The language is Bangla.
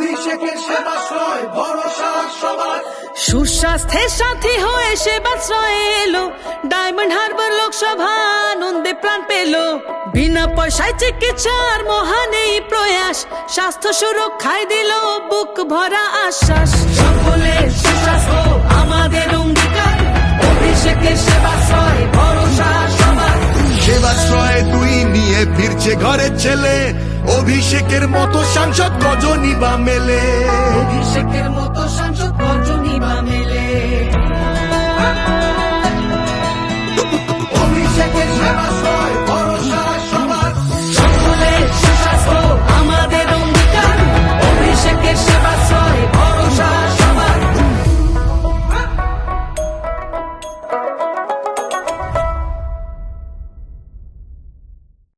অভিষেকের সেবাশ্রয় ভরসা সবার। সুস্বাস্থ্যের সাথী হয়ে সেবাশ্রয়ে এলো ডায়মন্ড হারবার লোকসভা, আনন্দে প্রাণ পেল। বিনা পয়সায় চিকিৎসার মহান এই প্রয়াস, স্বাস্থ্য সুরক্ষায় দিল বুক ভরা আশ্বাস। সকলের সুস্বাস্থ্য আমাদের অঙ্গীকার, অভিষেকের সেবাশ্রয় ভরসা সবার। সেবাশ্রয়ে তুই নিয়ে ফিরছে ঘরের ছেলে, অভিষেকের মতো সাংসদ কজনই বা মেলে। অভিষেকের মতো সাংসদ কজনই বা মেলে।